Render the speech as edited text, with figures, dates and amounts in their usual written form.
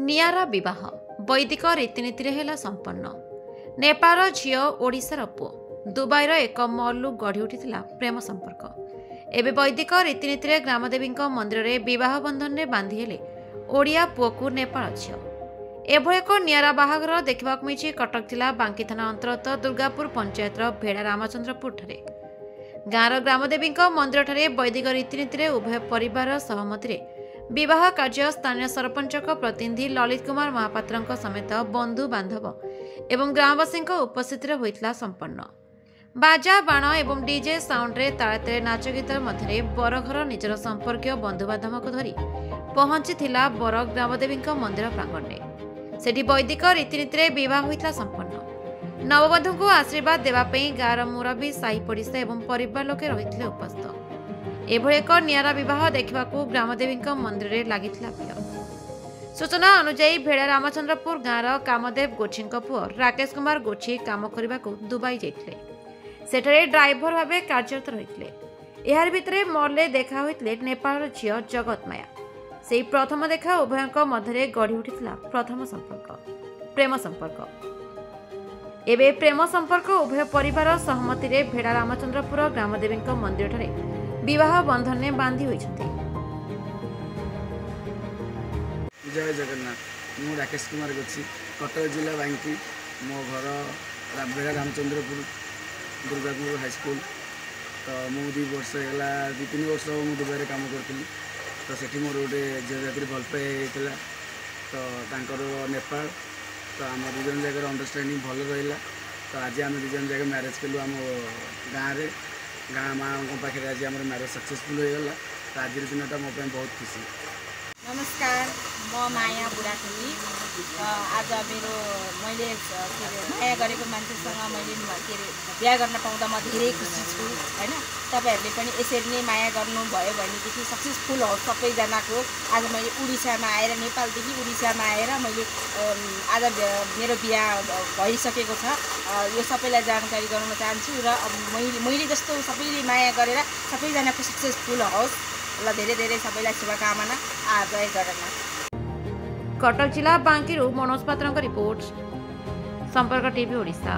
नियारा विवाह वैदिक रीतिनीति हेला संपन्न। नेपाल झील ओडिशार पुओ दुबईर एक मल्लु गढ़ी उठिथिला प्रेम संपर्क। एबे वैदिक रीतिनीति ग्रामदेवी मंदिर में विवाह बंधन में बांधि हेले ओडिया पुओ नेपाल झील। एभଳି एक नियारा बाहाघर देखा मिली कटक जिला बांकी थाना अंतर्गत दुर्गापुर पंचायत भेड़ा रामचंद्रपुर ठारे। गाँवर ग्रामदेवी मंदिर ठारे वैदिक रीतिनीति उभय परिवार सहमति विवाह कार्य स्थानीय सरपंच प्रतिनिधि ललित कुमार महापात्र समेत बंधु बांधव एवं ग्रामवासी उपस्थित होता संपन्न। बाजा बाण एवं डीजे साउंड्रे ताले ताले नाच गीत मध्य बरघर निजर संपर्कीय बंधुबांधव को धरी पहुंची बर ग्रामदेवी मंदिर प्रांगण में। सेठी वैदिक रीतिनीति विवाह होता संपन्न। नवबधू को आशीर्वाद देवाई गाँवर मुरबी साही पड़िशा एवं परिवार लोके रही उपस्थित। एभଳି एक नियारा विवाह देखा ग्रामदेवी मंदिर में लगी भीड़। सूचना अनुजाई भेड़ा रामचंद्रपुर गाँवर कामदेव गोछी पुओ राकेश कुमार गोछी काम करने को दुबई जाते सेठे ड्राइवर भाव कार्यरत रही। यार भितर मल्ले देखा होते नेपाल झील जगतमाया। से प्रथम देखा उभय मध्य गढ़ी उठिथिला प्रथम संपर्क प्रेम संपर्क। एबे प्रेम संपर्क उभय परिवार सहमति भेड़ा रामचंद्रपुर ग्रामदेवी मंदिर ठारे विवाह बंधन में बांधि होइछथि। जय जगन्नाथ। मु राकेश कुमार गोछी कटक जिला बांकी। मो घर भेड़ा रामचंद्रपुर दुर्गापुर हाईस्कूल। तो मु 2 वर्ष है 2-3 वर्ष मु दुबई काम करी। तो सेठी मोर गोटे झील जाती भल पाई होता। तो तांकर नेपाल। तो आम 2 जन जगह अंडरस्टैंडिंग भल रहा। तो आज आम 2 जन जगह मैरेज कलु आम गाँव में। गाँ माँ पाखे आज आम मैरेज सक्सेसफुल होगा। तो आज दिन मो बहुत खुशी। नमस्कार, म माया बुढाथली। आज मेरो मैले माया गरेको मान्छेसँग मैले के अरे बिहा गर्न पाउँदा म धेरै खुसी छु हैन। तपाईहरुले पनि यसरी नै माया गर्नुभयो भनेदेखि सक्सेसफुल हो सबैजनाको। आज मैले उडिसामा आएर नेपालदेखि उडिसामा आएर मैले आज मेरो बिहा भइसकेको छ। यो सबैलाई जानकारी गराउन चाहन्छु र मैले जस्तो सबैले माया गरेर सबैजनाको सक्सेसफुल होस्। ल धेरै धेरै सबैलाई शुभकामना। जय जगन्नाथ। कटक जिला बांकी मनोज पात्र रिपोर्ट संपर्क टीवी ओडिशा।